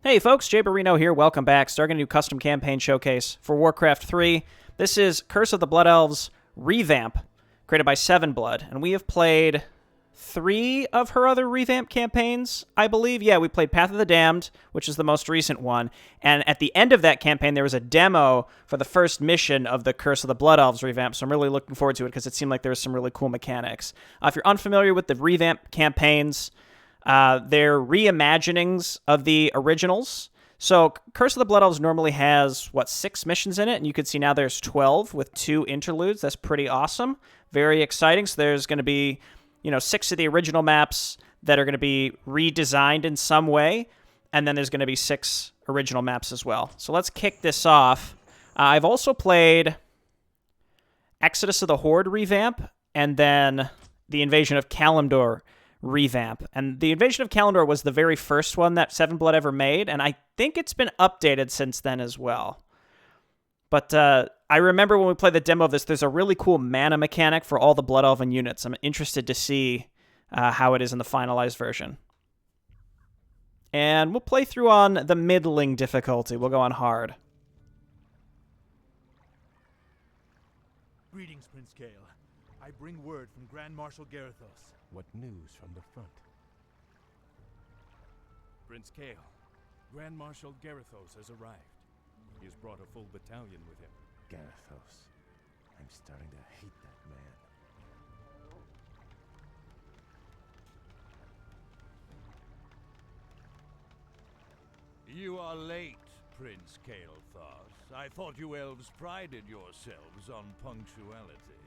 Hey folks, Jay Barrino here. Welcome back. Starting a new custom campaign showcase for Warcraft 3. This is Curse of the Blood Elves Revamp, created by SevenBlood. And we have played 3 of her other Revamp campaigns, I believe. Yeah, we played Path of the Damned, which is the most recent one. And at the end of that campaign, there was a demo for the first mission of the Curse of the Blood Elves Revamp. So I'm really looking forward to it because it seemed like there was some really cool mechanics. If you're unfamiliar with the Revamp campaigns, they're reimaginings of the originals. So Curse of the Blood Elves normally has, 6 missions in it? And you can see now there's 12 with 2 interludes. That's pretty awesome. Very exciting. So there's going to be, 6 of the original maps that are going to be redesigned in some way. And then there's going to be 6 original maps as well. So let's kick this off. I've also played Exodus of the Horde Revamp and then the Invasion of Kalimdor Revamp. And the Invasion of Kalimdor was the very first one that SevenBlood ever made, and I think it's been updated since then as well. But I remember when we played the demo of this, there's a really cool mana mechanic for all the Blood Elven units. I'm interested to see how it is in the finalized version. And we'll play through on the middling difficulty. We'll go on hard. Greetings, Prince Kael. I bring word from Grand Marshal Garithos. What news from the front? Prince Kael, Grand Marshal Garithos has arrived. He has brought a full battalion with him. Garithos. I'm starting to hate that man. You are late, Prince Kael'thas. I thought you elves prided yourselves on punctuality.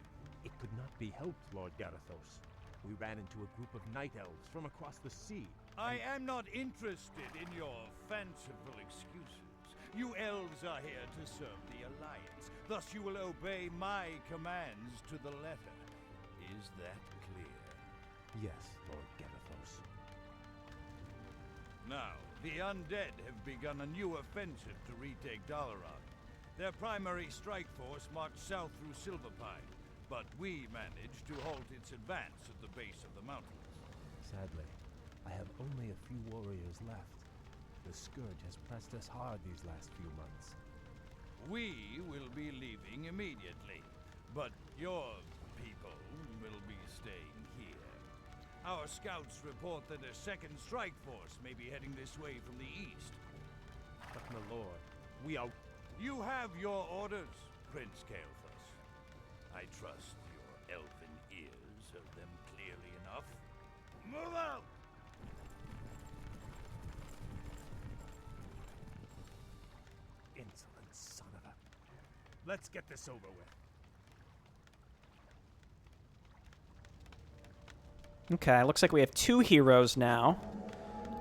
It could not be helped, Lord Garithos. We ran into a group of night elves from across the sea. I am not interested in your fanciful excuses. You elves are here to serve the Alliance. Thus you will obey my commands to the letter. Is that clear? Yes, Lord Garithos. Now, the undead have begun a new offensive to retake Dalaran. Their primary strike force marched south through Silverpine, but we managed to halt its advance at the base of the mountains. Sadly, I have only a few warriors left. The Scourge has pressed us hard these last few months. We will be leaving immediately, but your people will be staying here. Our scouts report that a second strike force may be heading this way from the east. But my lord, we are... You have your orders, Prince Kael'thas. I trust your elven ears heard them clearly enough. Move out! Insolent son of a... Let's get this over with. Okay, looks like we have 2 heroes now.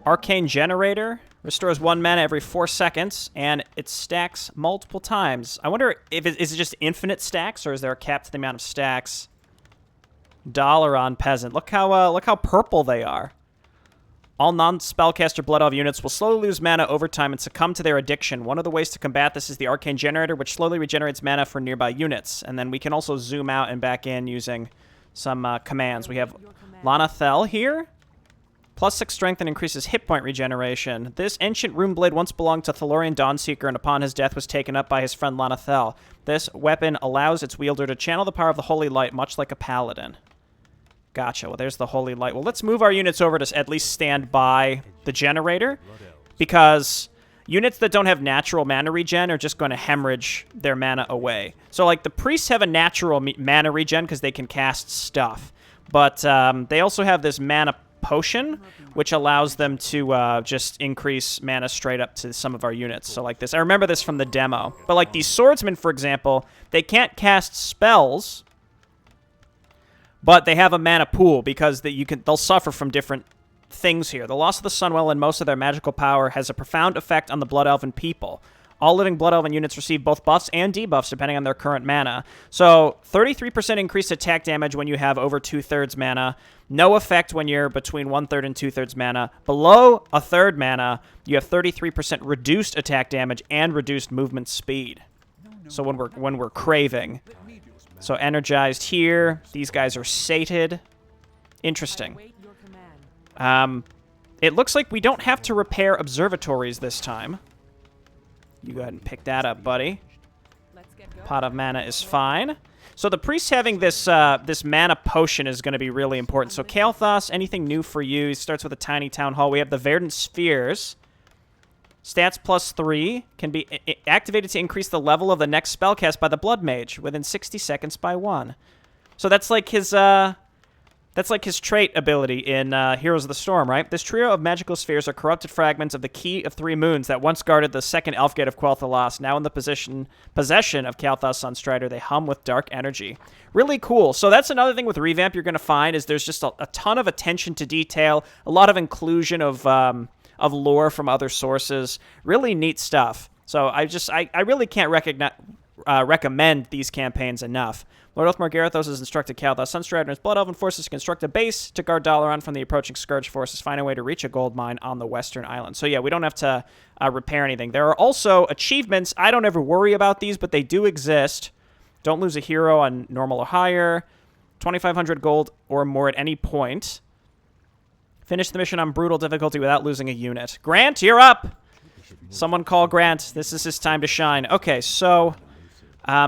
Arcane Generator restores 1 mana every 4 seconds, and it stacks multiple times. I wonder if is it just infinite stacks, or is there a cap to the amount of stacks? Dalaran Peasant. Look how purple they are. All non-spellcaster Blood Elf units will slowly lose mana over time and succumb to their addiction. One of the ways to combat this is the Arcane Generator, which slowly regenerates mana for nearby units. And then we can also zoom out and back in using some commands. We have Lanathel here. +6 strength and increases hit point regeneration. This ancient rune blade once belonged to Thalorian Dawnseeker and upon his death was taken up by his friend Lanathel. This weapon allows its wielder to channel the power of the Holy Light, much like a paladin. Gotcha. Well, there's the Holy Light. Well, let's move our units over to at least stand by the generator, because units that don't have natural mana regen are just going to hemorrhage their mana away. So, like, the priests have a natural mana regen because they can cast stuff, but they also have this mana potion, which allows them to just increase mana straight up to some of our units. So like this, I remember this from the demo. But like these swordsmen, for example, they can't cast spells, but they have a mana pool because they'll suffer from different things here. The loss of the Sunwell and most of their magical power has a profound effect on the Blood Elven people. All living Blood Elven units receive both buffs and debuffs depending on their current mana. So 33% increased attack damage when you have over 2/3 mana. No effect when you're between 1/3 and 2/3 mana. Below 1/3 mana, you have 33% reduced attack damage and reduced movement speed. So when we're craving. So energized here. These guys are sated. Interesting. It looks like we don't have to repair observatories this time. You go ahead and pick that up, buddy. Pot of mana is fine. So the priest having this this mana potion is going to be really important. So Kael'thas, anything new for you? He starts with a tiny town hall. We have the Verdant Spheres. Stats +3 can be activated to increase the level of the next spell cast by the Blood Mage within 60 seconds by 1. So that's like his trait ability in Heroes of the Storm, right? This trio of magical spheres are corrupted fragments of the Key of Three Moons that once guarded the second Elf Gate of Quel'Thalas. Now in the possession of Kael'thas Sunstrider, they hum with dark energy. Really cool. So that's another thing with Revamp you're going to find is there's just a ton of attention to detail, a lot of inclusion of lore from other sources. Really neat stuff. So I really can't recommend these campaigns enough. Lord Oathmore Garithos has instructed Kael'thas Sunstrider and his Blood Elven forces to construct a base to guard Dalaran from the approaching Scourge forces, find a way to reach a gold mine on the western island. So yeah, we don't have to repair anything. There are also achievements. I don't ever worry about these, but they do exist. Don't lose a hero on normal or higher. 2,500 gold or more at any point. Finish the mission on brutal difficulty without losing a unit. Grant, you're up! Someone call Grant. This is his time to shine. Okay, so...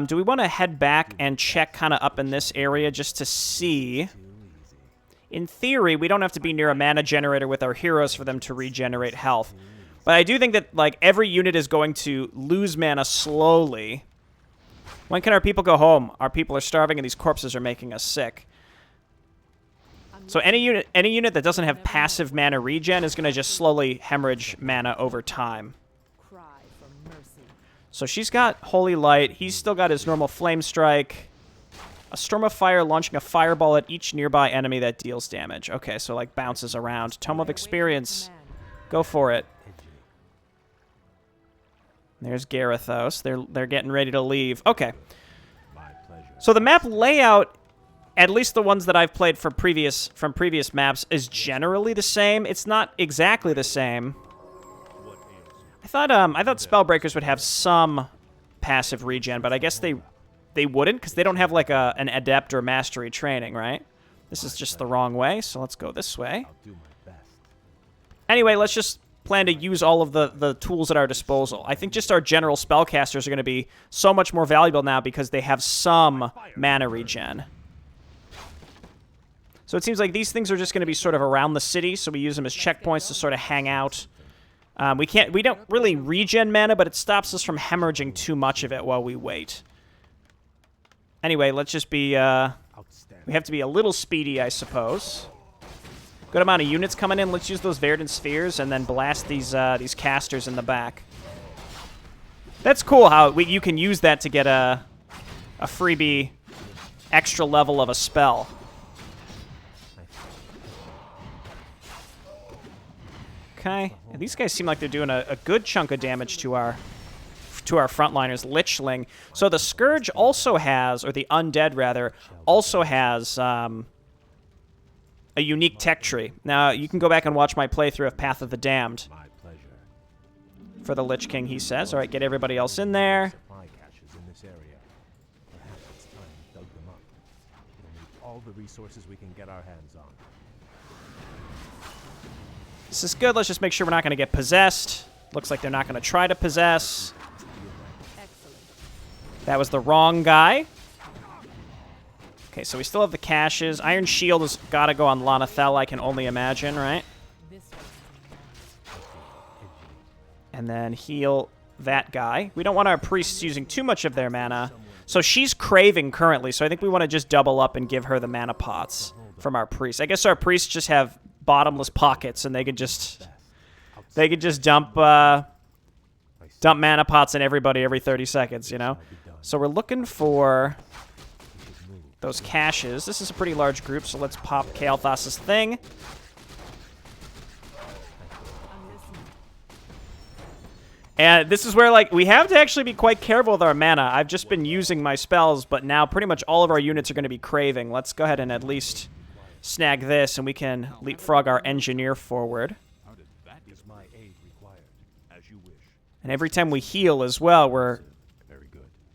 do we want to head back and check kind of up in this area just to see? In theory, we don't have to be near a mana generator with our heroes for them to regenerate health. But I do think that, like, every unit is going to lose mana slowly. When can our people go home? Our people are starving and these corpses are making us sick. So any unit that doesn't have passive mana regen is going to just slowly hemorrhage mana over time. So she's got Holy Light. He's still got his normal Flame Strike. A Storm of Fire launching a fireball at each nearby enemy that deals damage. Okay, so like bounces around. Tome of Experience. Go for it. There's Garithos. They're getting ready to leave. Okay. So the map layout, at least the ones that I've played from previous maps, is generally the same. It's not exactly the same. I thought Spellbreakers would have some passive regen, but I guess they wouldn't because they don't have like an adept or mastery training, right? This is just the wrong way, so let's go this way. Anyway, let's just plan to use all of the tools at our disposal. I think just our general spellcasters are going to be so much more valuable now because they have some mana regen. So it seems like these things are just going to be sort of around the city, so we use them as checkpoints to sort of hang out. We don't really regen mana, but it stops us from hemorrhaging too much of it while we wait. Anyway, let's just be, we have to be a little speedy, I suppose. Good amount of units coming in. Let's use those Verdant Spheres and then blast these casters in the back. That's cool how you can use that to get a freebie extra level of a spell. Okay, and these guys seem like they're doing a good chunk of damage to our frontliners, Lichling. So the Scourge also has, or the Undead rather, also has a unique tech tree. Now, you can go back and watch my playthrough of Path of the Damned. For the Lich King, he says. All right, get everybody else in there. All the resources we can get our hands on. This is good. Let's just make sure we're not going to get possessed. Looks like they're not going to try to possess. That was the wrong guy. Okay, so we still have the caches. Iron Shield has got to go on Lanathel, I can only imagine, right? And then heal that guy. We don't want our priests using too much of their mana. So she's craving currently, so I think we want to just double up and give her the mana pots from our priests. I guess our priests just have bottomless pockets, and they could just dump mana pots in everybody every 30 seconds, you know? So we're looking for those caches. This is a pretty large group, so let's pop Kael'thas' thing. And this is where, like, we have to actually be quite careful with our mana. I've just been using my spells, but now pretty much all of our units are going to be craving. Let's go ahead and at least snag this, and we can leapfrog our engineer forward. And every time we heal as well, we're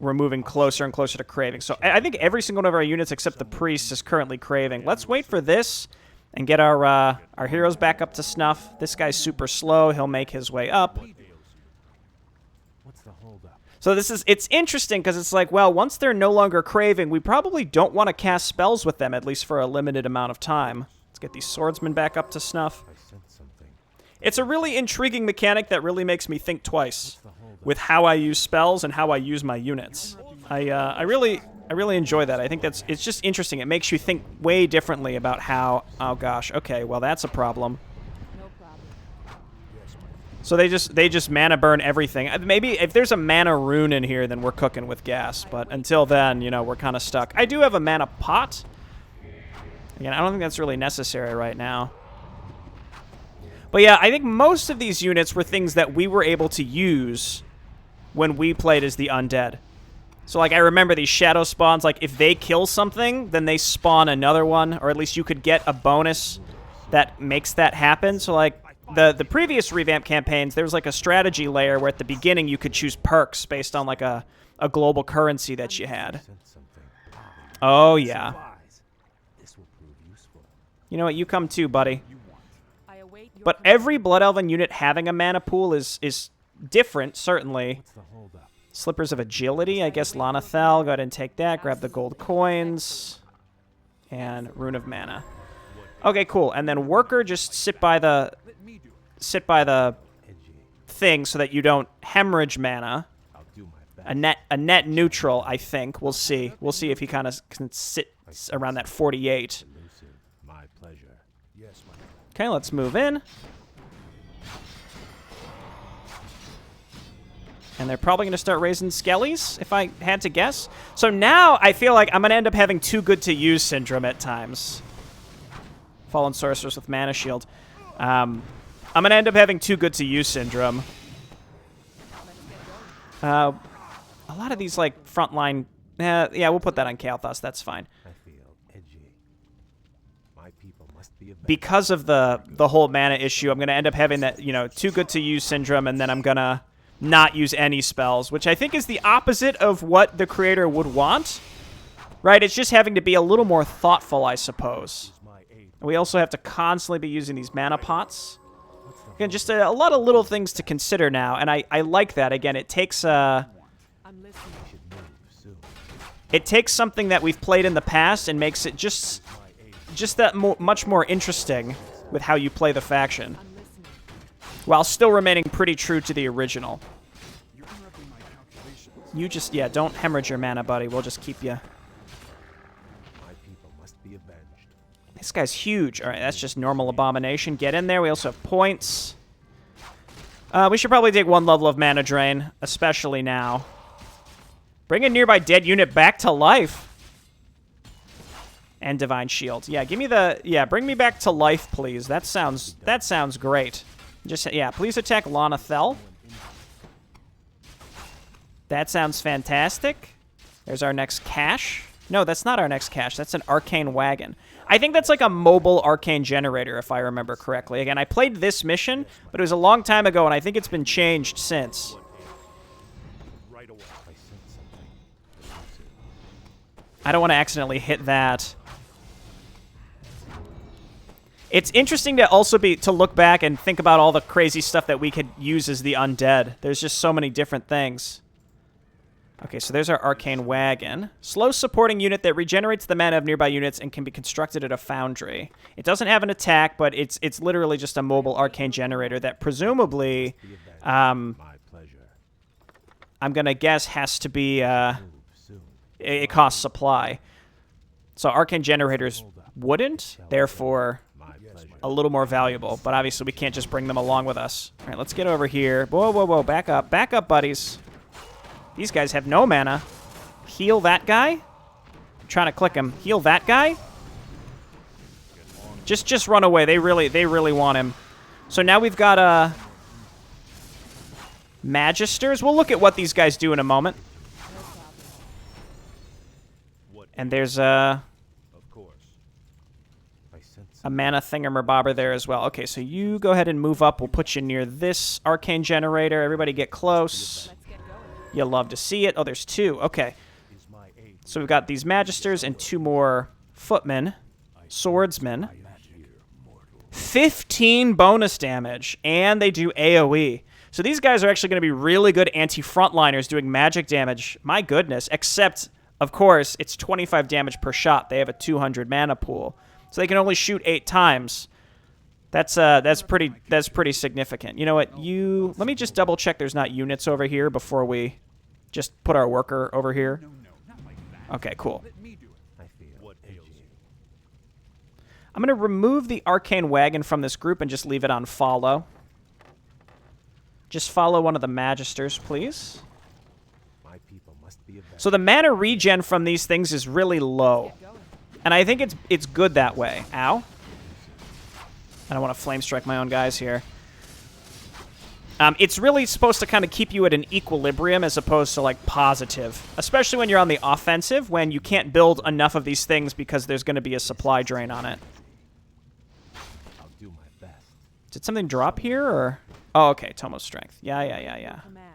moving closer and closer to craving. So I think every single one of our units except the priest is currently craving. Let's wait for this, and get our heroes back up to snuff. This guy's super slow. He'll make his way up. What's the holdup? So it's interesting because it's like, well, once they're no longer craving, we probably don't want to cast spells with them, at least for a limited amount of time. Let's get these swordsmen back up to snuff. I sense something. It's a really intriguing mechanic that really makes me think twice with how I use spells and how I use my units. I really enjoy that. I think it's just interesting. It makes you think way differently about how, oh gosh, okay, well that's a problem. No problem. So they just mana burn everything. Maybe if there's a mana rune in here, then we're cooking with gas. But until then, you know, we're kind of stuck. I do have a mana pot. Again, I don't think that's really necessary right now. But yeah, I think most of these units were things that we were able to use when we played as the undead. So, like, I remember these shadow spawns, like, if they kill something, then they spawn another one, or at least you could get a bonus that makes that happen. So, like, the previous Revamp campaigns, there was, like, a strategy layer where at the beginning you could choose perks based on, like, a global currency that you had. Oh, yeah. This will prove useful. You know what? You come too, buddy. I await your But every Blood Elven unit having a mana pool is different, certainly. What's the holdup? Slippers of Agility, I guess Lanathel. Go ahead and take that. Grab the gold coins. And Rune of Mana. Okay, cool. And then Worker, just sit by the thing so that you don't hemorrhage mana. I'll do my best. A net neutral, I think. We'll see. We'll see if he kind of can sit around that 48. Elusive. My pleasure. Yes, my lord. Okay, let's move in. And they're probably going to start raising skellies, if I had to guess. So now I feel like I'm going to end up having too good to use syndrome at times. Fallen Sorceress with Mana Shield. I'm going to end up having too good to use syndrome. A lot of these, like, frontline... yeah, we'll put that on Kael'thas. That's fine. I feel edgy. My people must be avenged. Because of the whole mana issue, I'm going to end up having that, you know, too good to use syndrome, and then I'm going to not use any spells, which I think is the opposite of what the creator would want, right? It's just having to be a little more thoughtful, I suppose. We also have to constantly be using these mana pots. Again, just a lot of little things to consider now, and I like that. Again, it takes I'm listening. Should move soon. it takes something that we've played in the past and makes it just that much more interesting with how you play the faction, I'm listening. while still remaining pretty true to the original. You're interrupting my calculations. You just, yeah, don't hemorrhage your mana, buddy. We'll just keep you. My people must be avenged. This guy's huge. All right, that's just normal abomination. Get in there. We also have points. We should probably take one level of mana drain, especially now. Bring a nearby dead unit back to life. And divine shield. Yeah, give me the, yeah, bring me back to life, please. That sounds great. Just, yeah, please attack Lanathel. That sounds fantastic. There's our next cache. No, that's not our next cache. That's an arcane wagon. I think that's like a mobile arcane generator, if I remember correctly. Again, I played this mission, but it was a long time ago, and I think it's been changed since. Right away. I sense something. Elusive. I don't want to accidentally hit that. It's interesting to also to look back and think about all the crazy stuff that we could use as the undead. There's just so many different things. Okay, so there's our arcane wagon. Slow supporting unit that regenerates the mana of nearby units and can be constructed at a foundry. It doesn't have an attack, but it's literally just a mobile arcane generator that presumably, Be avenged. I'm My pleasure. gonna guess has to be Move soon. it costs supply. So arcane generators wouldn't, therefore My pleasure. a little more valuable. But obviously we can't just bring them along with us. All right, let's get over here. Whoa, whoa, whoa! Back up, buddies. These guys have no mana. Heal that guy. I'm trying to click him. Heal that guy. Just run away. They really want him. So now we've got Magisters. We'll look at what these guys do in a moment. And there's Of course. I sense a mana thingamabobber there as well. Okay, so you go ahead and move up. We'll put you near this arcane generator. Everybody get close. Let's get going. You'll love to see it. Oh, there's two. Okay. Is my aid. So we've got these Magisters and two more footmen, swordsmen. 15 bonus damage, and they do AoE. So these guys are actually going to be really good anti-frontliners doing magic damage. My goodness. Except, of course, it's 25 damage per shot. They have a 200 mana pool. So they can only shoot 8 times. That's pretty significant. You know what? Let me just double check there's not units over here before we just put our worker over here. Okay, cool. I'm going to remove the arcane wagon from this group and just leave it on follow. Just follow one of the magisters, please. So the mana regen from these things is really low. And I think it's good that way. Ow. I don't want to flame strike my own guys here. It's really supposed to kind of keep you at an equilibrium as opposed to, like, positive. Especially when you're on the offensive, when you can't build enough of these things because there's going to be a supply drain on it. I'll do my best. Did something drop here, or...? Oh, okay, Tomo's strength. Yeah. Command.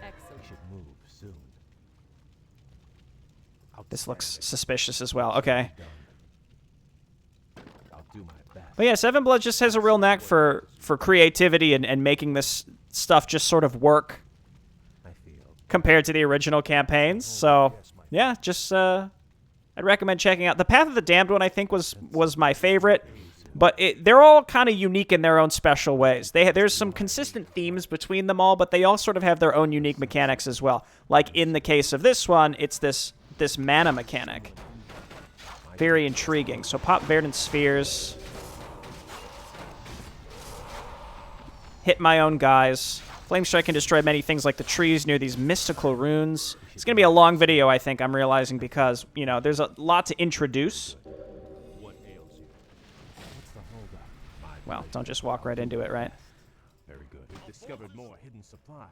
Excellent. We should move soon. This looks suspicious as well. Okay. I'll do my best. But yeah, SevenBlood just has a real knack for creativity and making this stuff just sort of work compared to the original campaigns. So, yeah, just I'd recommend checking out. The Path of the Damned one, I think, was my favorite. But they're all kind of unique in their own special ways. There's some consistent themes between them all, but they all sort of have their own unique mechanics as well. Like in the case of this one, it's this mana mechanic. Very intriguing. So pop Verdant Spheres. Hit my own guys. Flame Strike can destroy many things like the trees near these mystical runes. It's going to be a long video, I think, I'm realizing, because, you know, there's a lot to introduce. Well, don't just walk right into it, right? Very good. We've discovered more hidden supplies.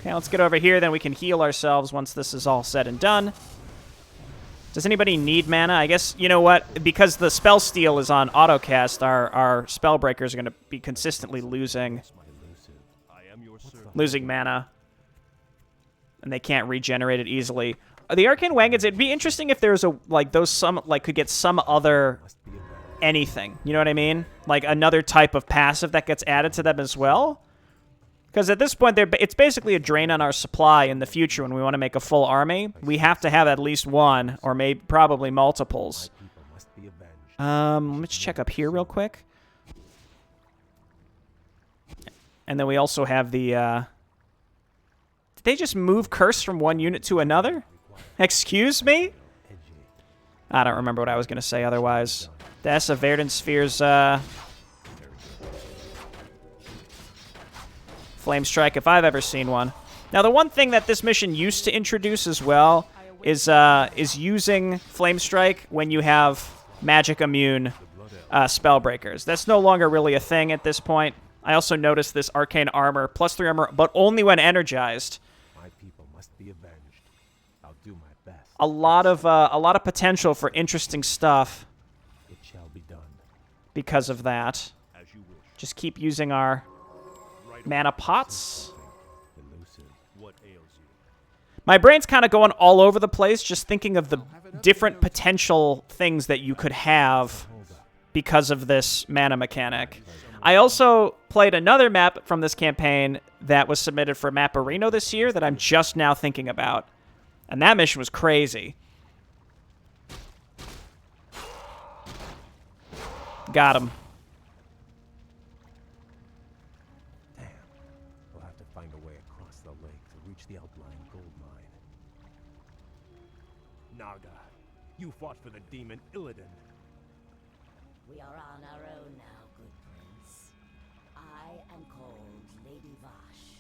Okay, let's get over here, then we can heal ourselves once this is all said and done. Does anybody need mana? I guess, you know what? Because the spell steal is on autocast, our spell breakers are going to be consistently losing mana. And they can't regenerate it easily. The arcane wagons, it'd be interesting if there's could get some other anything. You know what I mean? Like another type of passive that gets added to them as well. Because at this point, it's basically a drain on our supply in the future when we want to make a full army. We have to have at least one, or maybe probably multiples. Let's check up here real quick. And then we also have the... Did they just move Curse from one unit to another? Excuse me? I don't remember what I was going to say otherwise. That's a Verdant Spheres... Flame Strike, if I've ever seen one. Now, the one thing that this mission used to introduce as well is using Flame Strike when you have magic immune spell breakers. That's no longer really a thing at this point. I also noticed this arcane armor, +3 armor, but only when energized. My people must be avenged. I'll do my best. A lot of potential for interesting stuff. It shall be done. Because of that. Just keep using our mana pots. My brain's kind of going all over the place just thinking of the different potential things that you could have because of this mana mechanic. I also played another map from this campaign that was submitted for Mapperino this year that I'm just now thinking about. And that mission was crazy. Got him. The outlying gold mine. Naga, you fought for the demon Illidan. We are on our own now, good prince. I am called Lady Vash.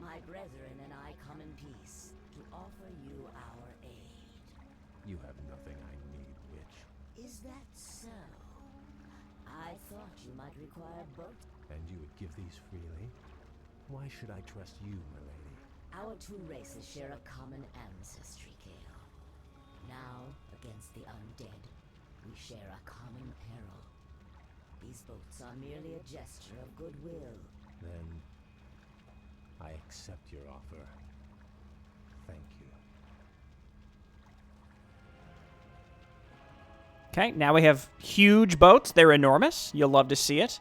My brethren and I come in peace to offer you our aid. You have nothing I need, witch. Is that so? I thought you might require both. And you would give these freely? Why should I trust you, my lady? Our two races share a common ancestry, Gale. Now, against the undead, we share a common peril. These boats are merely a gesture of goodwill. Then, I accept your offer. Thank you. Okay, now we have huge boats. They're enormous. You'll love to see it.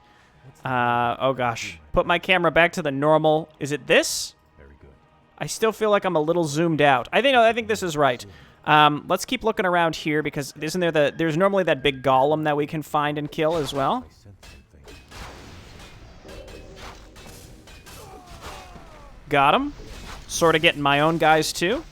Oh gosh. Put my camera back to the normal. Is it this? Very good. I still feel like I'm a little zoomed out. I think this is right. Let's keep looking around here because isn't there there's normally that big golem that we can find and kill as well. I sense something. Got him. Sort of getting my own guys too.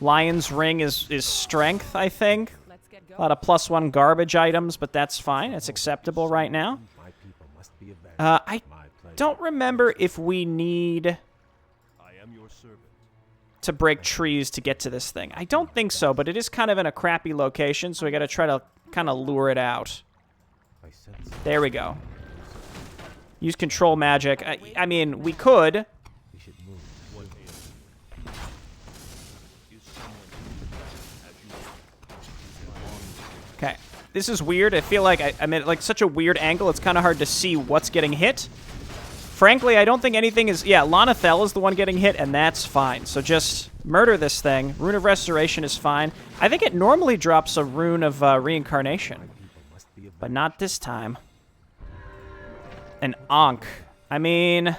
Lion's Ring is strength, I think. Let's get A going. lot of +1 garbage items, but that's fine. It's acceptable right now. My people must be avenged. I My pleasure. don't remember if we need I am your servant. to break trees to get to this thing. I don't think so, but it is kind of in a crappy location, so we got to try to kind of lure it out. I sense There we go. Use control magic. I mean, we could. we should move. What ails you? Is someone as you Okay. This is weird. I feel like I'm at like such a weird angle. It's kind of hard to see what's getting hit. Frankly, I don't think anything is... Yeah, Lanathel is the one getting hit, and that's fine. So just murder this thing. Rune of Restoration is fine. I think it normally drops a Rune of Reincarnation, People must be avenged. but not this time. An Ankh. I mean,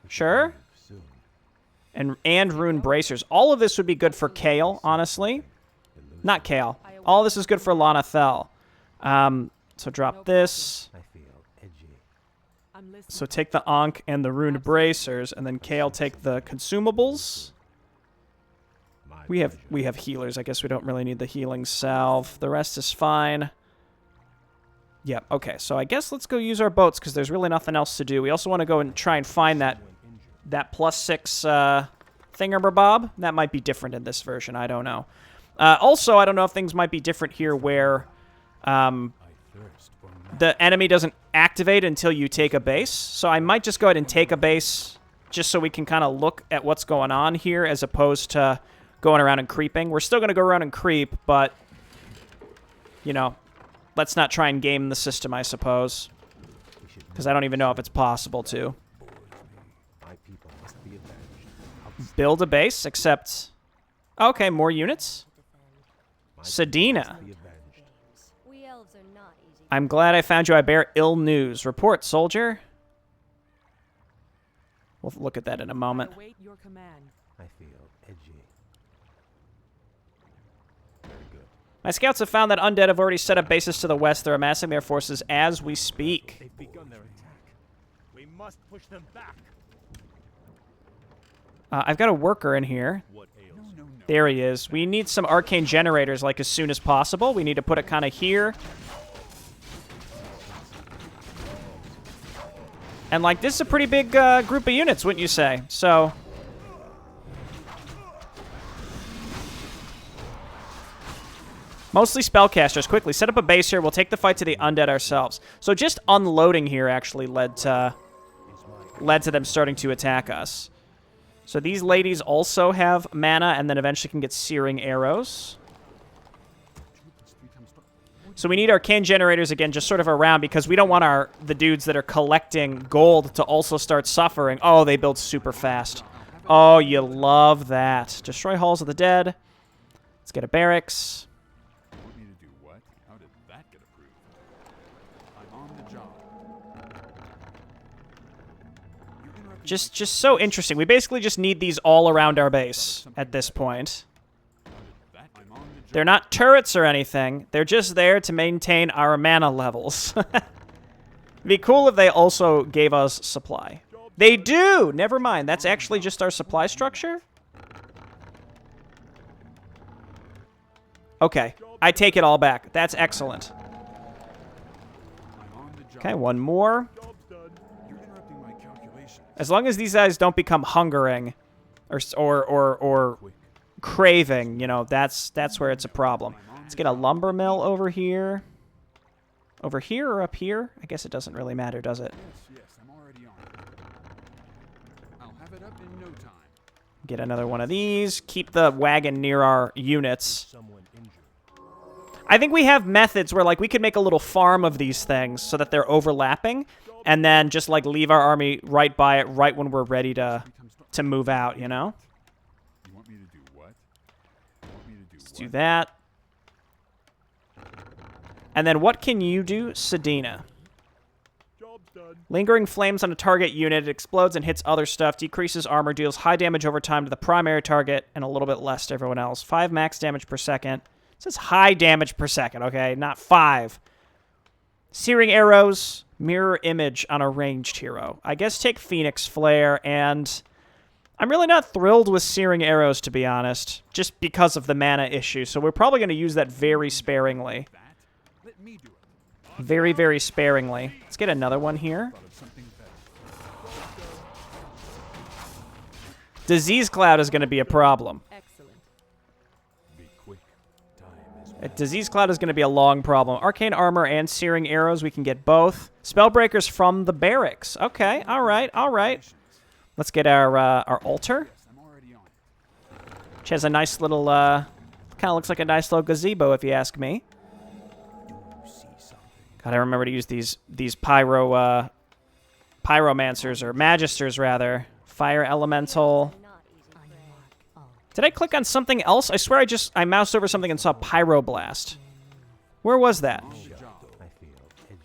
sure. Soon. And Rune Bracers. All of this would be good for Kale, honestly. Not Kale. All this is good for Lanathel. So drop this. I feel edgy. I'm listening. So take the Ankh and the Rune Bracers, and then Kale take the consumables. My We pleasure. have healers. I guess we don't really need the healing salve. The rest is fine. Yep, okay. So I guess let's go use our boats, because there's really nothing else to do. We also want to go and try and find that +6 thingamabob. That might be different in this version. I don't know. Also, I don't know if things might be different here where I thirst for knowledge. the enemy doesn't activate until you take a base. So I might just go ahead and take a base just so we can kind of look at what's going on here as opposed to going around and creeping. We're still going to go around and creep, but, you know, let's not try and game the system, I suppose, We should because I don't even know if it's possible to. My people must be avenged. Build a base, except... Okay, more units. My Sedina. people must be avenged. We elves are not easy. I'm glad I found you. I bear ill news. Report, soldier. We'll look at that in a moment. Await your command. I feel edgy. Very good. My scouts have found that undead have already set up bases to the west. They're amassing their forces as we speak. They've begun their attack. We must push them back. I've got a worker in here. What ails you? There he is. We need some arcane generators, like, as soon as possible. We need to put it kind of here. And, like, this is a pretty big group of units, wouldn't you say? So... Mostly spellcasters. Quickly, set up a base here. We'll take the fight to the undead ourselves. So just unloading here actually led to them starting to attack us. So these ladies also have mana and then eventually can get searing arrows. So we need arcane generators again just sort of around because we don't want the dudes that are collecting gold to also start suffering. Oh, they build super fast. Oh, you love that. Destroy halls of the dead. Let's get a barracks. You want me to do what? How did that get approved? I'm on the job. You interrupted Just so interesting. We basically just need these all around our base at this point. that. I'm on the job. They're not turrets or anything. They're just there to maintain our mana levels. It'd be cool if they also gave us supply. They do! Never mind. That's actually just our supply structure? Okay. I take it all back. That's excellent. I'm on the job. Okay, one more. You're interrupting my calculations. As long as these guys don't become hungering or craving, you know, that's where it's a problem. Let's get a lumber mill over here. Over here or up here? I guess it doesn't really matter, does it? Yes, I'm already on it. I'll have it up in no time. Get another one of these. Keep the wagon near our units. Someone injured. I think we have methods where, like, we could make a little farm of these things so that they're overlapping, and then just, like, leave our army right by it right when we're ready to move out, you know? You want me to do what? You want me to do Let's do that. And then what can you do, Sedina? Job's done. Lingering flames on a target unit. It explodes and hits other stuff. Decreases armor. Deals high damage over time to the primary target and a little bit less to everyone else. 5 max damage per second. It says high damage per second, okay? Not 5. Searing arrows. Mirror image on a ranged hero. I guess take Phoenix Flare, and I'm really not thrilled with Searing arrows, to be honest, just because of the mana issue. So we're probably going to use that very sparingly. Let me do it. Very, very sparingly. Let's get another one here. Thought of something better. Disease Cloud is going to be a problem. Excellent. Be quick. Time is Disease Cloud is going to be a long problem. Arcane Armor and Searing Arrows, we can get both. Spellbreakers from the Barracks. Okay, all right, all right. Let's get our altar. I'm already on it. Which has a nice little, kind of looks like a nice little gazebo, if you ask me. Gotta remember to use these pyromancers, or magisters, rather. Fire Elemental. Not easy prey. Did I click on something else? I swear I moused over something and saw Pyroblast. Where was that? I feel edgy.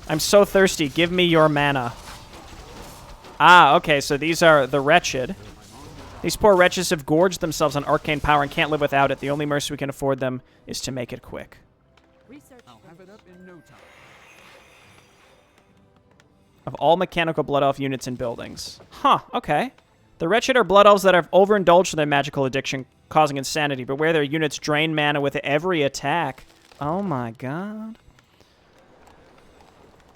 I'm so thirsty. Give me your mana. Ah, okay, so these are the wretched. These poor wretches have gorged themselves on arcane power and can't live without it. The only mercy we can afford them is to make it quick. Research. I'll have it up in no time. Of all mechanical Blood Elf units and buildings. Huh, okay. The wretched are Blood Elves that have overindulged in their magical addiction, causing insanity. Beware their units drain mana with every attack. Oh my god.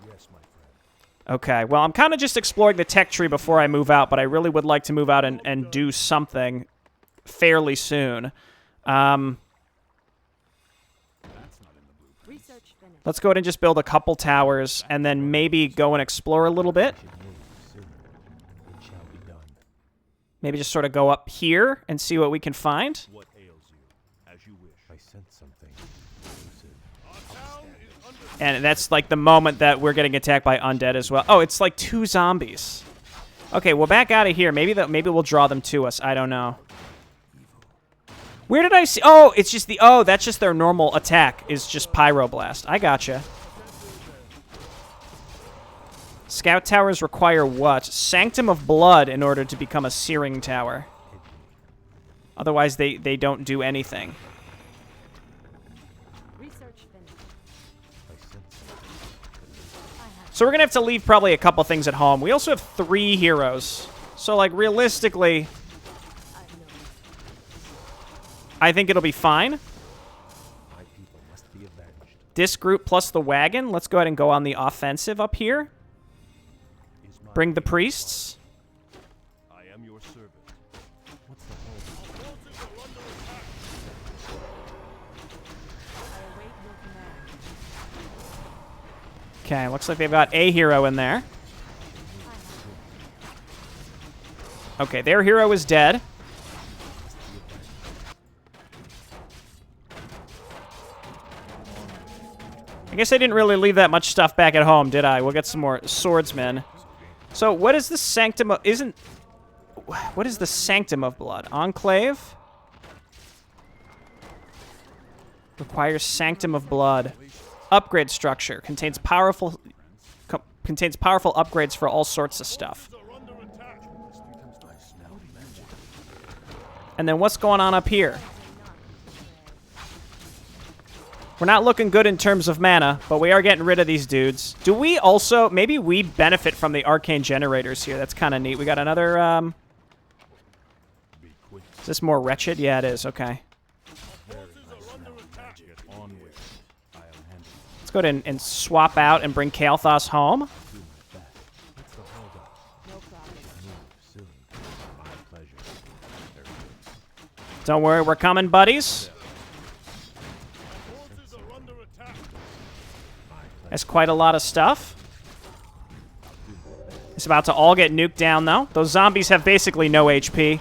Yes, my friend. Okay, well, I'm kind of just exploring the tech tree before I move out, but I really would like to move out and do something fairly soon. Research finished. Let's go ahead and just build a couple towers, and then maybe go and explore a little bit. Should move soon. It shall be done. Maybe just sort of go up here and see what we can find. What ails you? As you wish. I sense something elusive. And that's like the moment that we're getting attacked by undead as well. Oh, it's like 2 zombies. Okay, well, back out of here. Maybe we'll draw them to us. I don't know. Where did I see? Oh, it's just the... Oh, that's just their normal attack, is just Pyroblast. I gotcha. Scout towers require what? Sanctum of Blood in order to become a Searing Tower. Otherwise, they don't do anything. Research finished. I sense So we're going to have to leave probably a couple things at home. We also have 3 heroes. So, like, realistically, I think it'll be fine. my people must be avenged. This group plus the wagon. Let's go ahead and go on the offensive up here. Is my Bring the priests. I am your servant. What's the hold? I await your command. Okay, looks like they've got a hero in there. Okay, their hero is dead. I guess I didn't really leave that much stuff back at home, did I? We'll get some more swordsmen. So, what is the Sanctum of... What is the Sanctum of Blood? Enclave? Requires Sanctum of Blood. Upgrade structure. Contains powerful upgrades for all sorts of stuff. And then what's going on up here? We're not looking good in terms of mana, but we are getting rid of these dudes. Do we also... Maybe we benefit from the Arcane Generators here. That's kind of neat. We got another... Is this more wretched? Yeah, it is. Okay. Let's go ahead and swap out and bring Kael'thas home. What's the hold up? No problem. Move soon. My pleasure. Very good. Don't worry, we're coming, buddies. That's quite a lot of stuff. It's about to all get nuked down, though. Those zombies have basically no HP.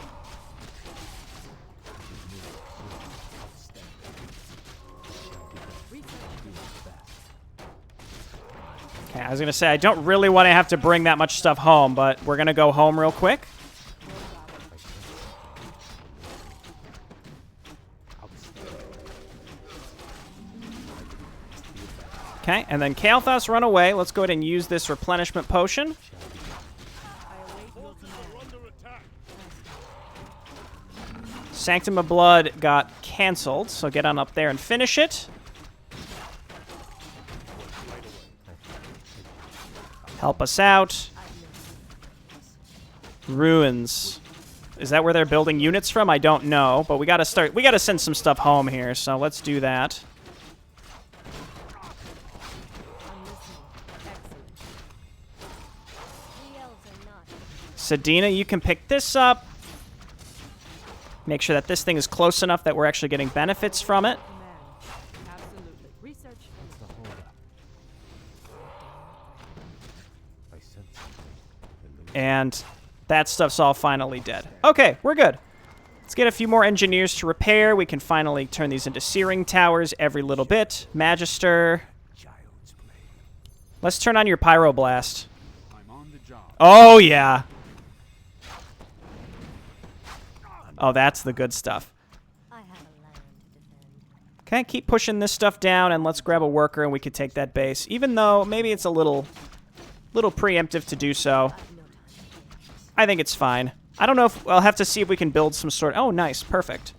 Okay, I was going to say, I don't really want to have to bring that much stuff home, but we're going to go home real quick. Okay, and then Kael'thas run away. Let's go ahead and use this replenishment potion. Sanctum of Blood got cancelled, so get on up there and finish it. Help us out. Ruins. Is that where they're building units from? I don't know, but we gotta send some stuff home here, so let's do that. Sedina, you can pick this up. Make sure that this thing is close enough that we're actually getting benefits from it. Absolutely. Research. And that stuff's all finally dead. Okay, we're good. Let's get a few more engineers to repair. We can finally turn these into searing towers every little bit. Magister. Let's turn on your pyroblast. I'm on the job. Oh, yeah. Oh, that's the good stuff. I have a land to defend. Okay, keep pushing this stuff down, and let's grab a worker, and we could take that base. Even though maybe it's a little preemptive to do so. I think it's fine. I don't know if... I'll have to see if we can build some sort... Oh, nice. Perfect.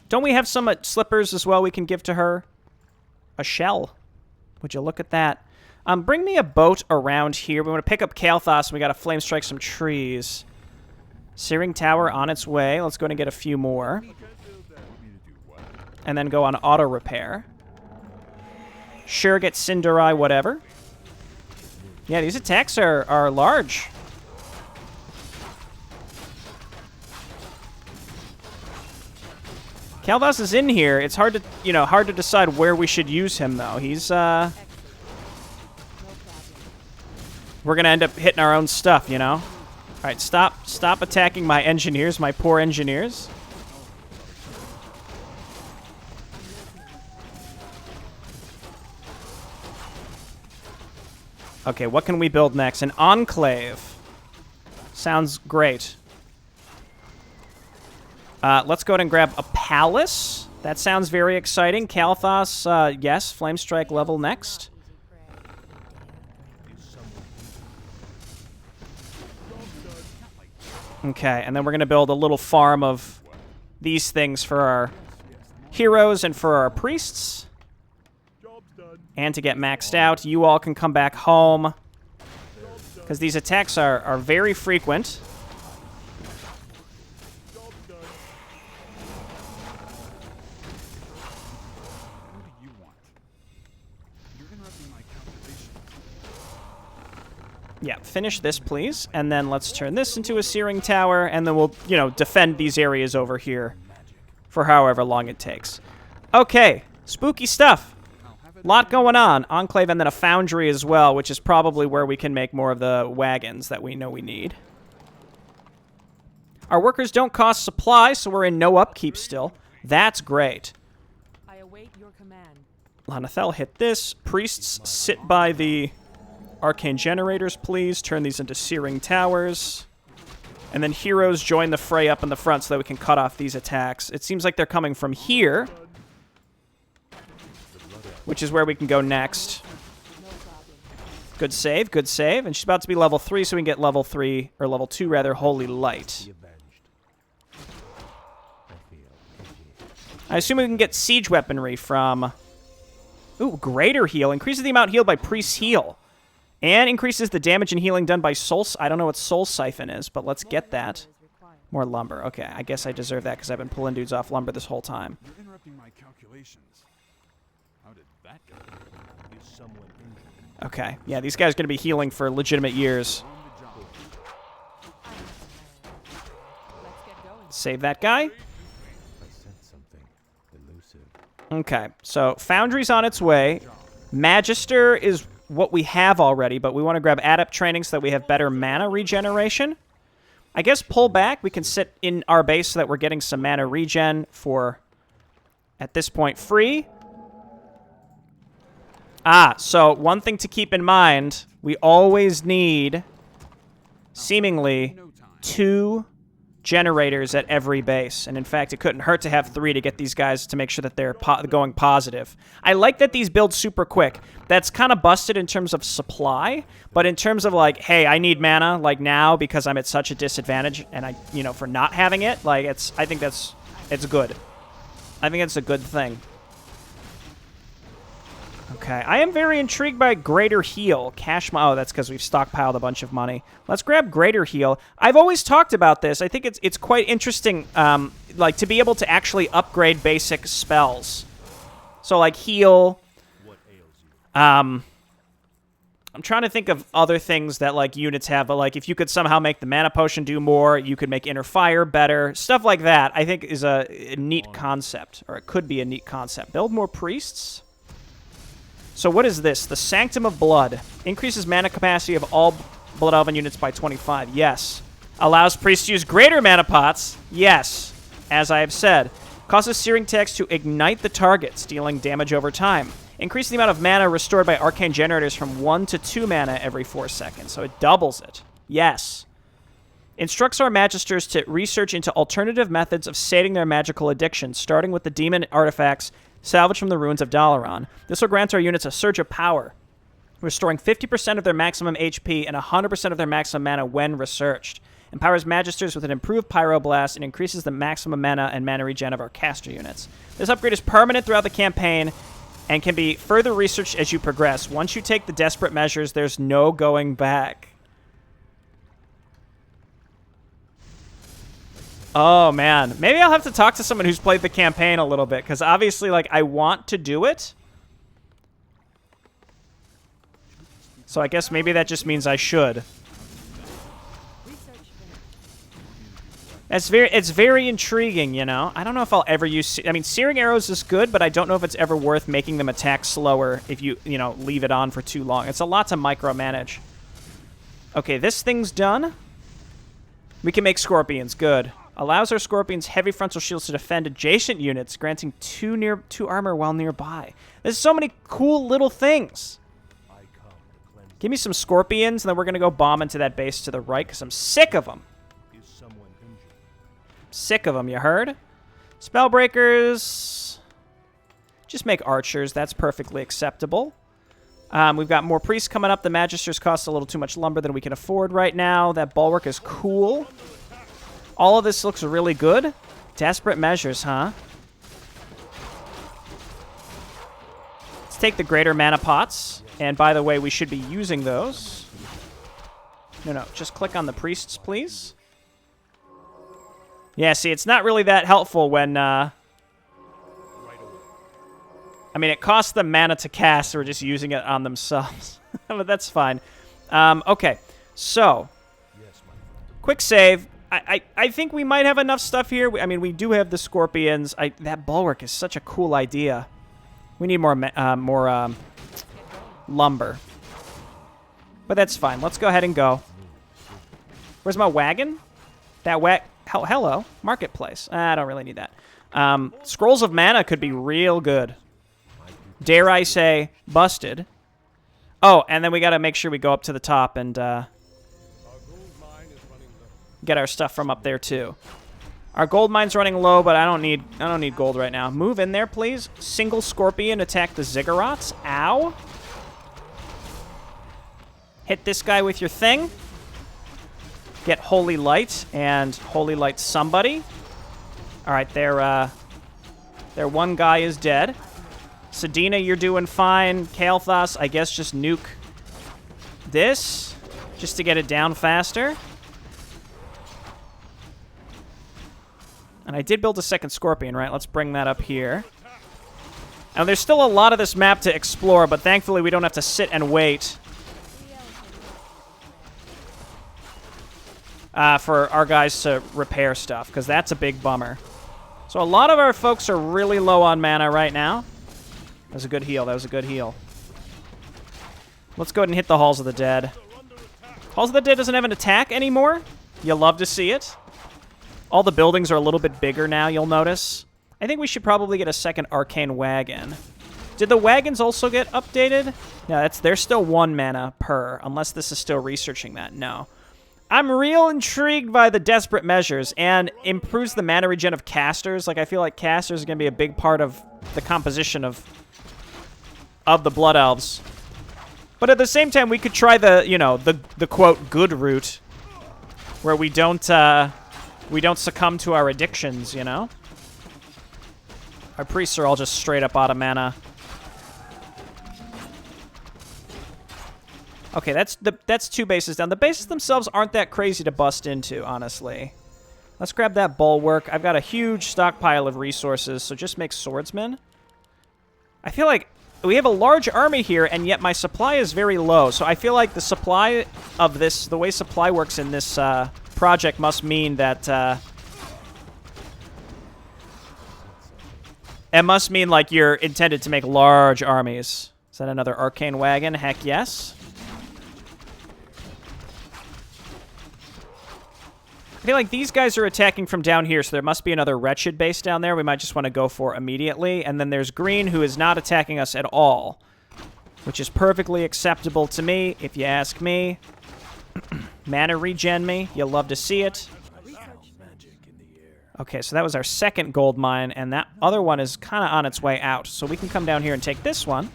Don't we have some slippers as well we can give to her? A shell. Would you look at that? Bring me a boat around here. We want to pick up Kael'thas, and we got to flame strike some trees. Searing Tower on its way. Let's go and get a few more. And then go on auto repair. Sure, get Cinderai, whatever. Yeah, these attacks are large. Kael'thas is in here. It's hard to decide where we should use him though. He's we're gonna end up hitting our own stuff, you know. All right, stop attacking my engineers, my poor engineers. Okay, what can we build next? An enclave. Sounds great. Let's go ahead and grab a palace. That sounds very exciting. Kael'thas, yes, Flame Strike level next. Okay, and then we're going to build a little farm of these things for our heroes and for our priests. And to get maxed out, you all can come back home. Because these attacks are very frequent. Yeah, finish this, please. And then let's turn this into a searing tower, and then we'll, defend these areas over here for however long it takes. Okay, spooky stuff. Lot going on. Enclave and then a foundry as well, which is probably where we can make more of the wagons that we know we need. Our workers don't cost supply, so we're in no upkeep still. That's great. I await your command. Lanathel, hit this. Priests, sit by the Arcane Generators, please. Turn these into searing towers. And then heroes join the fray up in the front so that we can cut off these attacks. It seems like they're coming from here, which is where we can go next. Good save, good save. And she's about to be level 3, so we can get level 3, or level 2 rather, Holy Light. I assume we can get siege weaponry from... Ooh, greater heal. Increases the amount healed by priest's heal. And increases the damage and healing done by soul... I don't know what soul siphon is, but let's get that. More lumber. Okay, I guess I deserve that because I've been pulling dudes off lumber this whole time. You're interrupting my calculations. How did that go? Is someone injured? Okay, yeah, these guys are going to be healing for legitimate years. Save that guy. Okay, so Foundry's on its way. Magister is what we have already, but we want to grab Adept training so that we have better mana regeneration. I guess pull back. We can sit in our base so that we're getting some mana regen for, at this point, free. So one thing to keep in mind, we always need, seemingly, 2 generators at every base. And in fact, it couldn't hurt to have 3 to get these guys to make sure that they're going positive. I like that these build super quick. That's kind of busted in terms of supply, but in terms of like, hey, I need mana like now because I'm at such a disadvantage and I, you know, for not having it, like I think it's good. I think it's a good thing. Okay, I am very intrigued by Greater Heal. Oh, that's because we've stockpiled a bunch of money. Let's grab Greater Heal. I've always talked about this. I think it's quite interesting, like, to be able to actually upgrade basic spells. So, like, Heal. I'm trying to think of other things that, like, units have. But, like, if you could somehow make the Mana Potion do more, you could make Inner Fire better. Stuff like that, I think, is a neat concept. Or it could be a neat concept. Build more Priests. So what is this? The Sanctum of Blood. Increases mana capacity of all Blood Elven units by 25. Yes. Allows priests to use greater mana pots. Yes. As I have said. Causes Searing Text to ignite the target, dealing damage over time. Increases the amount of mana restored by Arcane Generators from 1 to 2 mana every 4 seconds. So it doubles it. Yes. Instructs our Magisters to research into alternative methods of sating their magical addictions, starting with the demon artifacts salvaged from the ruins of Dalaran. This will grant our units a surge of power, restoring 50% of their maximum HP and 100% of their maximum mana when researched. Empowers Magisters with an improved Pyroblast and increases the maximum mana and mana regen of our caster units. This upgrade is permanent throughout the campaign and can be further researched as you progress. Once you take the desperate measures, there's no going back. Oh, man. Maybe I'll have to talk to someone who's played the campaign a little bit, because obviously, like, I want to do it. So I guess maybe that just means I should. It's very intriguing, you know? I don't know if I'll ever use... I mean, Searing Arrows is good, but I don't know if it's ever worth making them attack slower if you know, leave it on for too long. It's a lot to micromanage. Okay, this thing's done. We can make Scorpions. Good. Allows our Scorpions heavy frontal shields to defend adjacent units, granting 2 armor while nearby. There's so many cool little things. Give me some Scorpions, and then we're going to go bomb into that base to the right, because I'm sick of them. Sick of them, you heard? Spellbreakers. Just make archers. That's perfectly acceptable. We've got more priests coming up. The Magisters cost a little too much lumber than we can afford right now. That bulwark is cool. All of this looks really good. Desperate measures, huh? Let's take the greater mana pots. And by the way, we should be using those. No, just click on the priests, please. Yeah, see, it's not really that helpful when... I mean, it costs them mana to cast, so we're just using it on themselves. But that's fine. Okay, so... Quick save. I think we might have enough stuff here. I mean, we do have the Scorpions. That bulwark is such a cool idea. We need more lumber. But that's fine. Let's go ahead and go. Where's my wagon? Hello. Marketplace. I don't really need that. Scrolls of Mana could be real good. Dare I say, busted. Oh, and then we got to make sure we go up to the top and... get our stuff from up there too. Our gold mine's running low, but I don't need gold right now. Move in there, please. Single Scorpion attack the Ziggurats. Ow. Hit this guy with your thing. Get Holy Light and Holy Light somebody. All right, their one guy is dead. Sedina, you're doing fine. Kael'thas, I guess just nuke this just to get it down faster. And I did build a second Scorpion, right? Let's bring that up here. Now, there's still a lot of this map to explore, but thankfully we don't have to sit and wait for our guys to repair stuff, because that's a big bummer. So a lot of our folks are really low on mana right now. That was a good heal. That was a good heal. Let's go ahead and hit the Halls of the Dead. Halls of the Dead doesn't have an attack anymore. You'll love to see it. All the buildings are a little bit bigger now, you'll notice. I think we should probably get a second Arcane Wagon. Did the wagons also get updated? No, they're still 1 mana per, unless this is still researching that. No. I'm real intrigued by the desperate measures and improves the mana regen of casters. Like, I feel like casters are going to be a big part of the composition of the Blood Elves. But at the same time, we could try the, you know, the quote good route, where we don't succumb to our addictions, you know? Our priests are all just straight up out of mana. Okay, that's 2 bases down. The bases themselves aren't that crazy to bust into, honestly. Let's grab that bulwark. I've got a huge stockpile of resources, so just make swordsmen. I feel like we have a large army here, and yet my supply is very low. So I feel like the supply of this, the way supply works in this project must mean that... it must mean, like, you're intended to make large armies. Is that another arcane wagon? Heck yes. I feel like these guys are attacking from down here, so there must be another wretched base down there we might just want to go for immediately. And then there's green, who is not attacking us at all, which is perfectly acceptable to me, if you ask me. Mana regen me. You'll love to see it. Okay, so that was our second gold mine, and that other one is kind of on its way out. So we can come down here and take this one.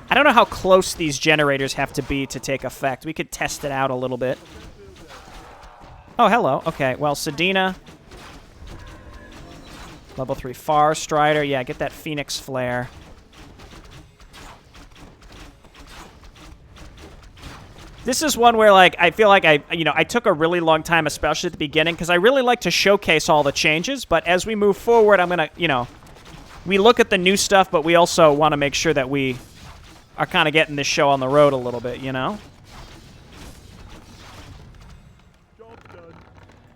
I don't know how close these generators have to be to take effect. We could test it out a little bit. Oh, hello. Okay, well, Sedina. Level 3 Far Strider. Yeah, get that Phoenix Flare. This is one where, like, I feel like I took a really long time, especially at the beginning, because I really like to showcase all the changes, but as we move forward, I'm going to, we look at the new stuff, but we also want to make sure that we are kind of getting this show on the road a little bit,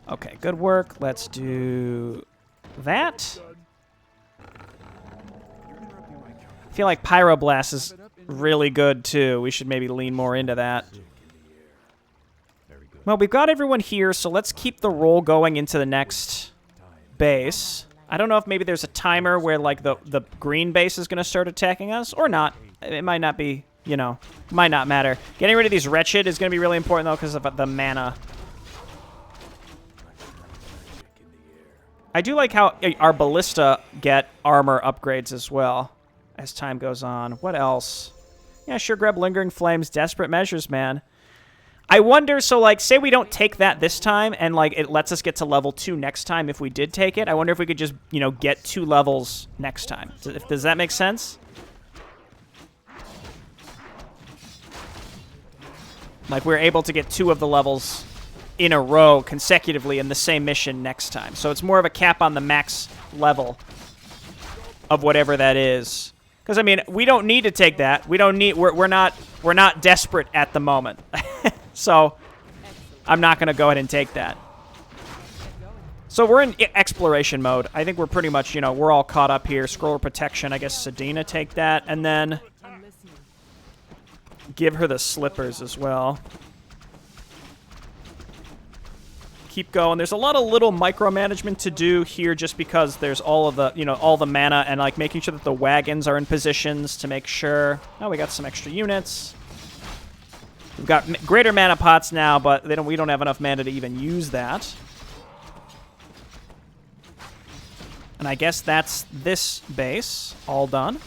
Okay, good work. Let's do that. I feel like Pyroblast is really good, too. We should maybe lean more into that. Well, we've got everyone here, so let's keep the roll going into the next base. I don't know if maybe there's a timer where, like, the green base is going to start attacking us, or not. It might not be, might not matter. Getting rid of these wretched is going to be really important, though, because of the mana. I do like how our ballista get armor upgrades as well as time goes on. What else? Yeah, sure, grab Lingering Flames, Desperate Measures, man. I wonder, so, like, say we don't take that this time, and, like, it lets us get to level 2 next time if we did take it. I wonder if we could just, get 2 levels next time. Does that make sense? Like, we're able to get 2 of the levels in a row consecutively in the same mission next time. So it's more of a cap on the max level of whatever that is. Because, I mean, we don't need to take that. We don't need... We're not desperate at the moment. So I'm not going to go ahead and take that. So we're in exploration mode. I think we're pretty much, we're all caught up here. Scroller Protection, I guess Sedina take that. And then give her the slippers as well. Keep going. There's a lot of little micromanagement to do here just because there's all of the, all the mana and, like, making sure that the wagons are in positions to make sure. Oh, we got some extra units. We've got greater mana pots now, but we don't have enough mana to even use that. And I guess that's this base all done.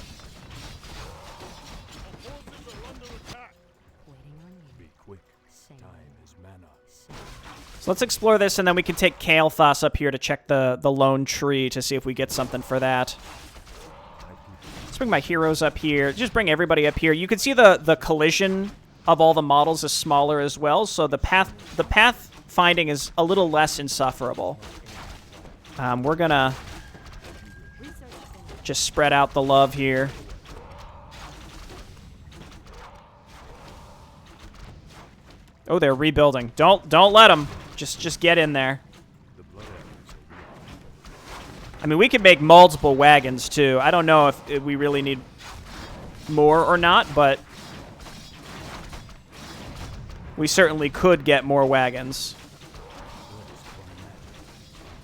So let's explore this, and then we can take Kael'thas up here to check the lone tree to see if we get something for that. Let's bring my heroes up here. Just bring everybody up here. You can see the collision of all the models is smaller as well, so the path finding is a little less insufferable. We're gonna just spread out the love here. Oh, they're rebuilding. Don't let them. Just get in there. I mean, we could make multiple wagons, too. I don't know if we really need more or not, but we certainly could get more wagons.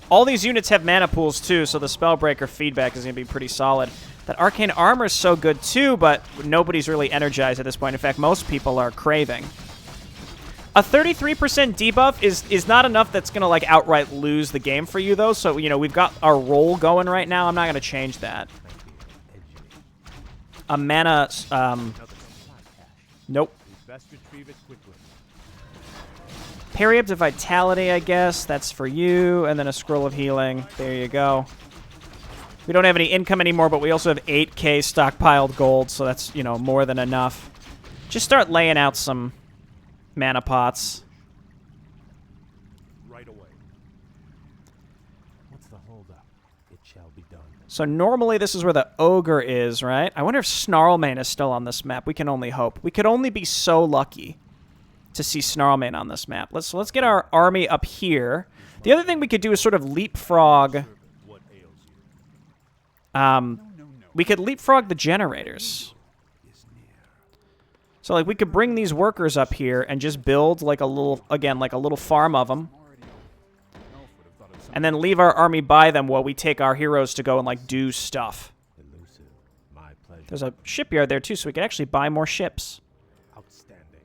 All these units have mana pools, too, so the Spellbreaker feedback is going to be pretty solid. That arcane armor is so good too, but nobody's really energized at this point. In fact, most people are craving. A 33% debuff is not enough that's going to, like, outright lose the game for you, though. So, you know, we've got our roll going right now. I'm not going to change that. A mana, nope. Best retrieve it quickly. Parry up to Vitality, I guess. That's for you. And then a Scroll of Healing. There you go. We don't have any income anymore, but we also have 8k stockpiled gold, so that's, you know, more than enough. Just start laying out some mana pots. Right away. What's the holdup? It shall be done. So normally this is where the ogre is, right? I wonder if Snarlmane is still on this map. We can only hope. We could only be so lucky to see Snarlmane on this map. Let's get our army up here. The other thing we could do is sort of leapfrog. We could leapfrog the generators. So, like, we could bring these workers up here and just build, like, a little, again, like a little farm of them. And then leave our army by them while we take our heroes to go and, like, do stuff. There's a shipyard there, too, so we could actually buy more ships. Outstanding.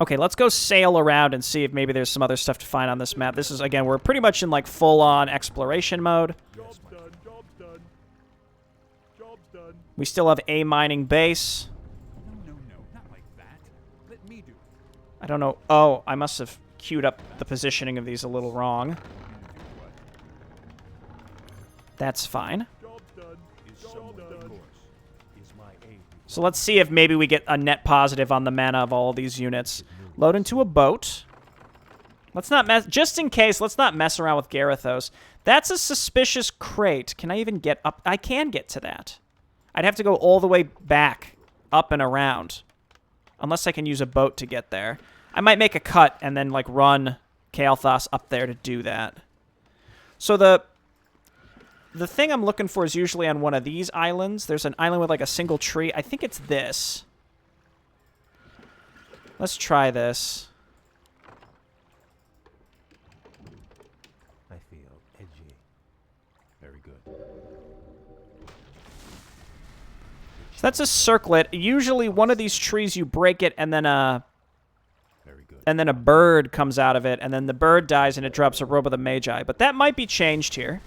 Okay, let's go sail around and see if maybe there's some other stuff to find on this map. This is, again, we're pretty much in, like, full-on exploration mode. Job's done. Job's done. Job's done. We still have a mining base. No, not like that. Let me do it. I don't know. Oh, I must have queued up the positioning of these a little wrong. That's fine. Job's done. Job's done. Is my aid. So let's see if maybe we get a net positive on the mana of all these units. Load into a boat. Let's not mess... Just in case, let's not mess around with Garithos. That's a suspicious crate. Can I even get up? I can get to that. I'd have to go all the way back, up and around. Unless I can use a boat to get there. I might make a cut and then, like, run Kael'thas up there to do that. So the thing I'm looking for is usually on one of these islands. There's an island with, like, a single tree. I think it's this. Let's try this. I feel edgy. Very good. So that's a circlet. Usually one of these trees, you break it, and then a bird comes out of it, and then the bird dies, and it drops a Robe of the Magi. But that might be changed here.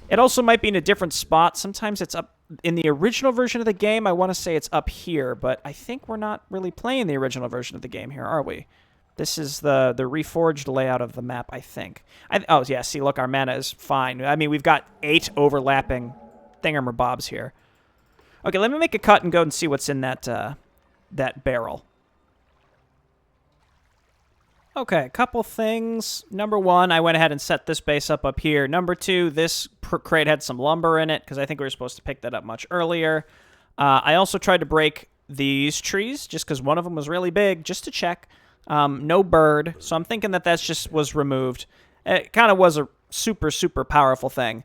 It also might be in a different spot. Sometimes it's up in the original version of the game. I want to say it's up here, but I think we're not really playing the original version of the game here, are we? This is the reforged layout of the map, I think. Oh, yeah, see, look, our mana is fine. I mean, we've got 8 overlapping thingamabobs here. Okay, let me make a cut and go and see what's in that barrel. Okay, a couple things. Number 1, I went ahead and set this base up here. Number 2, this crate had some lumber in it, because I think we were supposed to pick that up much earlier. I also tried to break these trees, just because one of them was really big, just to check. No bird, so I'm thinking that just was removed. It kind of was a super, super powerful thing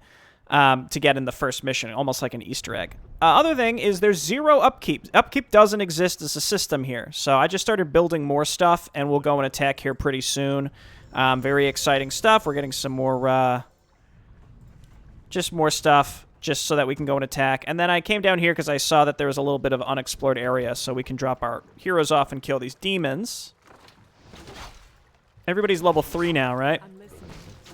to get in the first mission, almost like an Easter egg. Other thing is there's 0 upkeep. Upkeep doesn't exist as a system here, so I just started building more stuff, and we'll go and attack here pretty soon. Very exciting stuff. We're getting some more, just more stuff, just so that we can go and attack. And then I came down here because I saw that there was a little bit of unexplored area, so we can drop our heroes off and kill these demons. Everybody's level 3 now, right?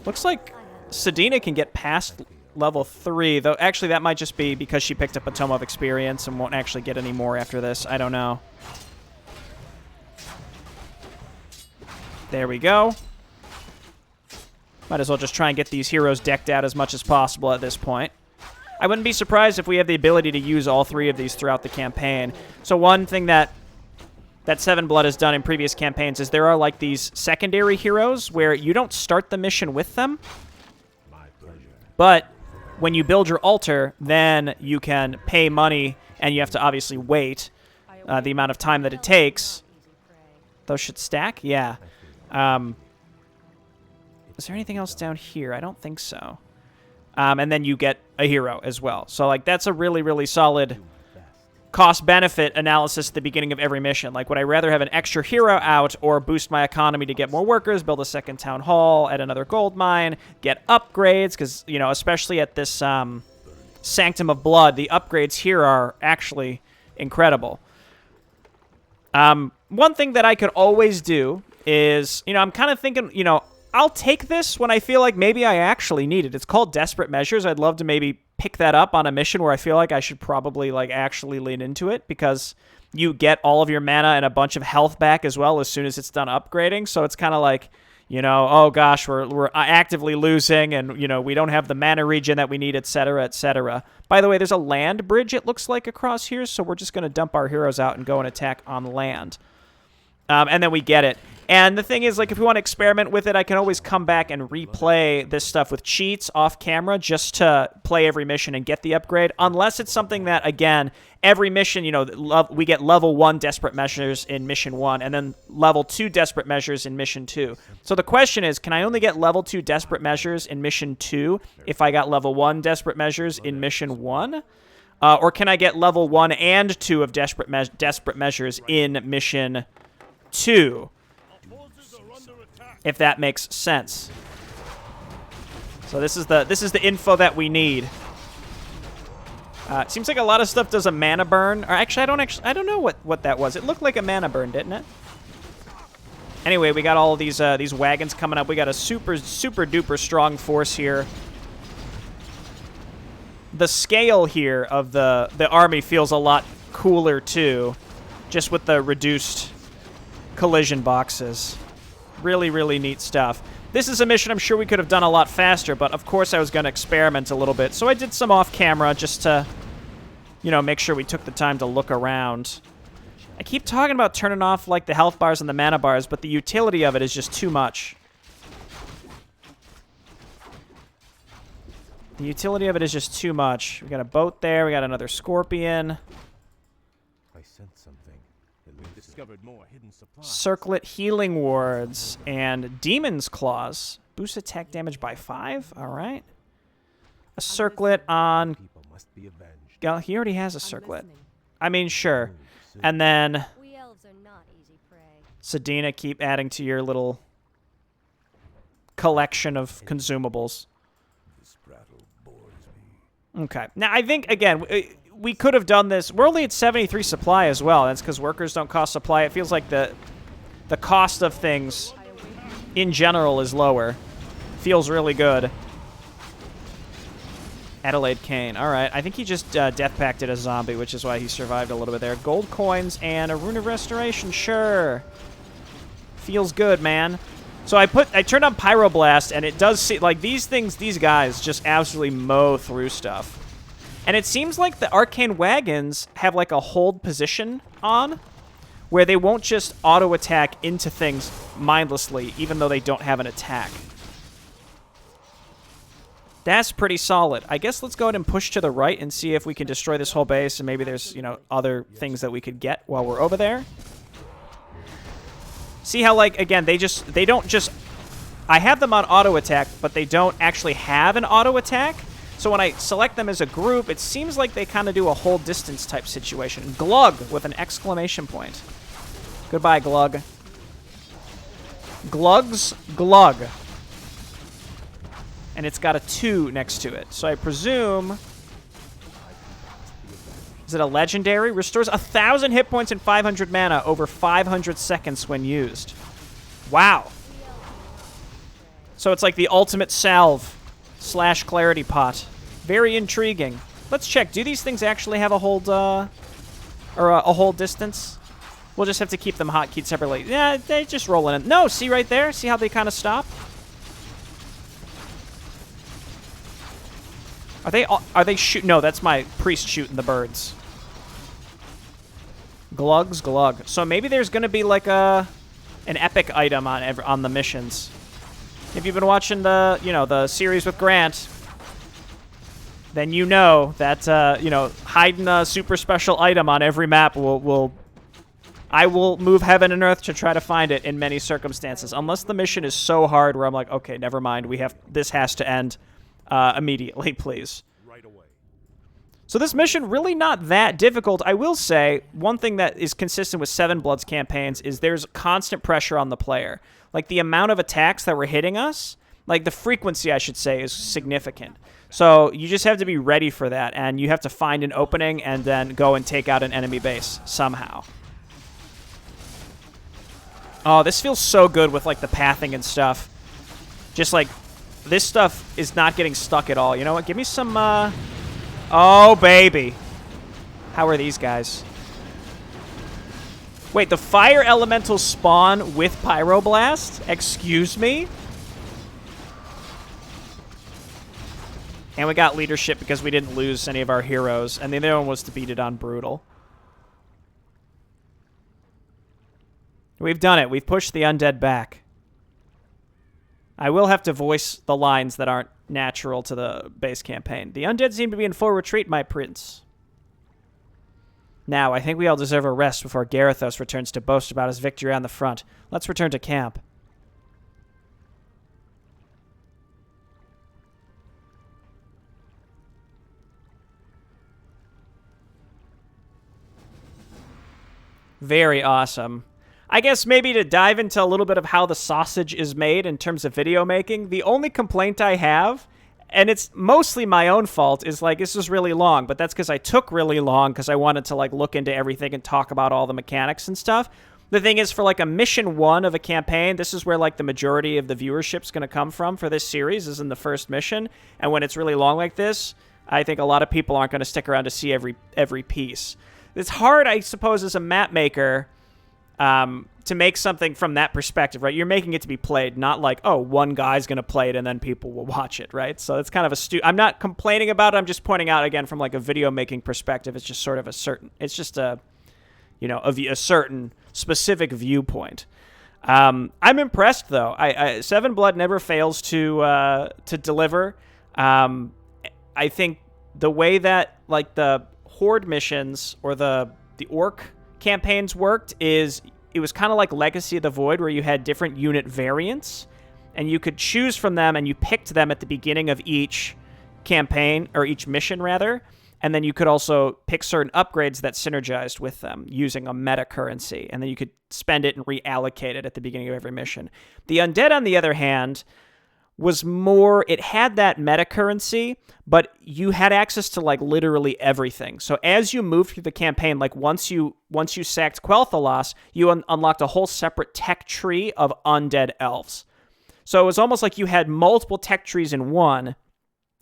Looks like Sedina can get past level 3, though actually that might just be because she picked up a Tome of Experience and won't actually get any more after this. I don't know. There we go. Might as well just try and get these heroes decked out as much as possible at this point. I wouldn't be surprised if we have the ability to use all 3 of these throughout the campaign. So one thing that SevenBlood has done in previous campaigns is there are like these secondary heroes where you don't start the mission with them. But when you build your altar, then you can pay money, and you have to obviously wait the amount of time that it takes. Those should stack? Yeah. Is there anything else down here? I don't think so. And then you get a hero as well. So, like, that's a really, really solid cost-benefit analysis at the beginning of every mission. Like, would I rather have an extra hero out or boost my economy to get more workers, build a second town hall, add another gold mine, get upgrades? Because, you know, especially at this Sanctum of Blood. The upgrades here are actually incredible. One thing that I could always do is, you know, I'm kind of thinking, you know, I'll take this when I feel like maybe I actually need it. It's called Desperate Measures. I'd love to maybe pick that up on a mission where I feel like I should probably, like, actually lean into it, because you get all of your mana and a bunch of health back as well as soon as it's done upgrading. So it's kind of like, you know, oh gosh, we're actively losing, and, you know, we don't have the mana regen that we need, etc., etc. By the way, there's a land bridge, it looks like, across here, so we're just going to dump our heroes out and go and attack on land. And then we get it. And the thing is, like, if we want to experiment with it, I can always come back and replay this stuff with cheats off camera just to play every mission and get the upgrade. Unless it's something that, again, every mission, you know, we get level 1 Desperate Measures in Mission 1, and then level 2 Desperate Measures in Mission 2. So the question is, can I only get level 2 Desperate Measures in Mission 2 if I got level 1 Desperate Measures in Mission 1? Or can I get level 1 and 2 of Desperate Measures in Mission 2? If that makes sense. So this is the info that we need. It seems like a lot of stuff does a mana burn. Or actually, I don't know what that was. It looked like a mana burn, didn't it? Anyway, we got all of these wagons coming up. We got a super duper strong force here. The scale here of the army feels a lot cooler too, just with the reduced collision boxes. Really, really neat stuff. This is a mission I'm sure we could have done a lot faster, but of course I was going to experiment a little bit. So I did some off-camera just to, you know, make sure we took the time to look around. I keep talking about turning off, like, the health bars and the mana bars, but the utility of it is just too much. The utility of it is just too much. We got a boat there. We got another scorpion. I sense something. We discovered more hidden supplies. Circlet healing wards and demon's claws. Boost attack damage by 5. All right. A circlet on. People must be avenged. Yeah, he already has a I'm circlet. listening. I mean, sure. And then We elves are not easy prey. Sedina, keep adding to your little collection of consumables. This battle bores me. Okay. Now, I think, again, we could have done this. We're only at 73 supply as well. That's because workers don't cost supply. It feels like the cost of things in general is lower. Feels really good. Adelaide Kane. All right. I think he just death pacted a zombie, which is why he survived a little bit there. Gold coins and a rune of restoration. Sure. Feels good, man. So I turned on Pyroblast, and it does see, like, these guys just absolutely mow through stuff. And it seems like the arcane wagons have, like, a hold position on, where they won't just auto-attack into things mindlessly, even though they don't have an attack. That's pretty solid. I guess let's go ahead and push to the right and see if we can destroy this whole base, and maybe there's, you know, other things that we could get while we're over there. See how, like, again, they don't just... I have them on auto-attack, but they don't actually have an auto-attack. So when I select them as a group, it seems like they kind of do a whole distance type situation. Glug with an exclamation point. Goodbye, Glug. Glug's Glug. And it's got a 2 next to it. So I presume... Is it a legendary? Restores 1,000 hit points and 500 mana over 500 seconds when used. Wow. So it's like the ultimate salve / clarity pot. Very intriguing. Let's check. Do these things actually have a hold, or a hold distance? We'll just have to keep them hotkeyed separately. Yeah, they just roll in. No, see right there? See how they kind of stop? Are they shoot? No, that's my priest shooting the birds. Glug's Glug. So maybe there's gonna be like an epic item on the missions. If you've been watching the series with Grant, then you know that hiding a super special item on every map I will move heaven and earth to try to find it in many circumstances. Unless the mission is so hard where I'm like, okay, never mind. This has to end immediately, please. Right away. So this mission really not that difficult. I will say one thing that is consistent with SevenBlood's campaigns is there's constant pressure on the player. Like the amount of attacks that were hitting us Like, the frequency, I should say, is significant. So you just have to be ready for that, and you have to find an opening and then go and take out an enemy base somehow. Oh, this feels so good with, like, the pathing and stuff. Just, like, this stuff is not getting stuck at all. You know what? Give me some, Oh, baby. How are these guys? Wait, the fire elementals spawn with Pyroblast? Excuse me? And we got leadership because we didn't lose any of our heroes. And the other one was to beat it on Brutal. We've done it. We've pushed the undead back. I will have to voice the lines that aren't natural to the base campaign. The undead seem to be in full retreat, my prince. Now, I think we all deserve a rest before Garithos returns to boast about his victory on the front. Let's return to camp. Very awesome. I guess maybe to dive into a little bit of how the sausage is made in terms of video making, the only complaint I have, and it's mostly my own fault, is like, this is really long, but that's because I took really long because I wanted to like look into everything and talk about all the mechanics and stuff. The thing is, for like a mission 1 of a campaign, this is where like the majority of the viewership's going to come from for this series, is in the first mission, and when it's really long like this, I think a lot of people aren't going to stick around to see every piece. It's hard, I suppose, as a map maker, to make something from that perspective, right? You're making it to be played, not like, oh, one guy's going to play it and then people will watch it, right? So it's kind of I'm not complaining about it. I'm just pointing out, again, from like a video making perspective, it's just sort of it's just a certain specific viewpoint. I'm impressed, though. SevenBlood never fails to deliver. I think the way that like the Horde missions or the Orc campaigns worked is it was kind of like Legacy of the Void, where you had different unit variants and you could choose from them, and you picked them at the beginning of each campaign, or each mission rather, and then you could also pick certain upgrades that synergized with them using a meta currency, and then you could spend it and reallocate it at the beginning of every mission. The Undead, on the other hand, was more, it had that meta currency, but you had access to like literally everything. So as you moved through the campaign, like once you sacked Quel'Thalas, you unlocked a whole separate tech tree of undead elves. So it was almost like you had multiple tech trees in one,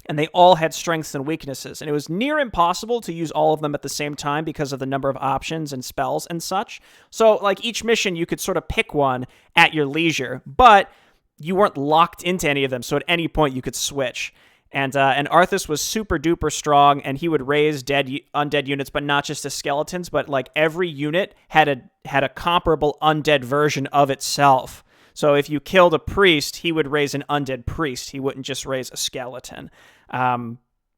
and they all had strengths and weaknesses. And it was near impossible to use all of them at the same time because of the number of options and spells and such. So like each mission, you could sort of pick one at your leisure, but you weren't locked into any of them, so at any point you could switch. And Arthas was super duper strong, and he would raise undead units, but not just as skeletons, but like every unit had a comparable undead version of itself. So if you killed a priest, he would raise an undead priest. He wouldn't just raise a skeleton.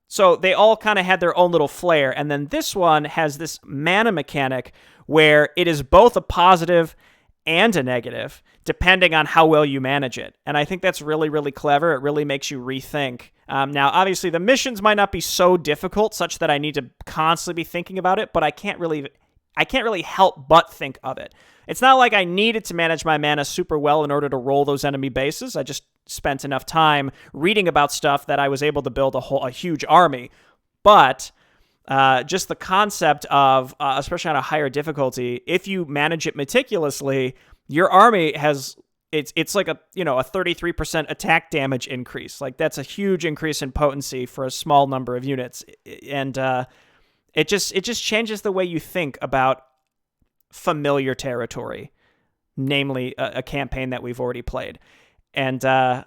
So they all kind of had their own little flair. And then this one has this mana mechanic where it is both a positive and a negative, depending on how well you manage it. And I think that's really, really clever. It really makes you rethink. Now, obviously, the missions might not be so difficult such that I need to constantly be thinking about it, but I can't really help but think of it. It's not like I needed to manage my mana super well in order to roll those enemy bases. I just spent enough time reading about stuff that I was able to build a huge army. But just the concept of, especially on a higher difficulty, if you manage it meticulously, your army has, it's like a 33% attack damage increase. Like, that's a huge increase in potency for a small number of units. And it just changes the way you think about familiar territory, namely a campaign that we've already played. And I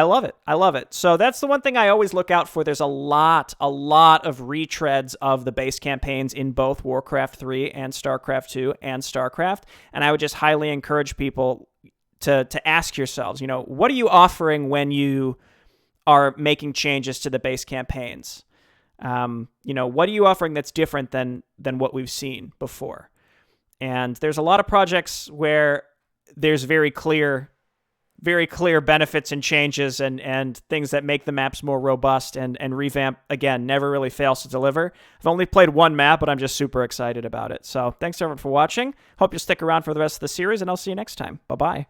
love it. I love it. So that's the one thing I always look out for. There's a lot of retreads of the base campaigns in both Warcraft 3 and StarCraft 2 and StarCraft. And I would just highly encourage people to ask yourselves, what are you offering when you are making changes to the base campaigns? What are you offering that's different than what we've seen before? And there's a lot of projects where there's very clear benefits and changes and things that make the maps more robust, and Revamp, again, never really fails to deliver. I've only played one map, but I'm just super excited about it. So thanks everyone for watching. Hope you'll stick around for the rest of the series, and I'll see you next time. Bye-bye.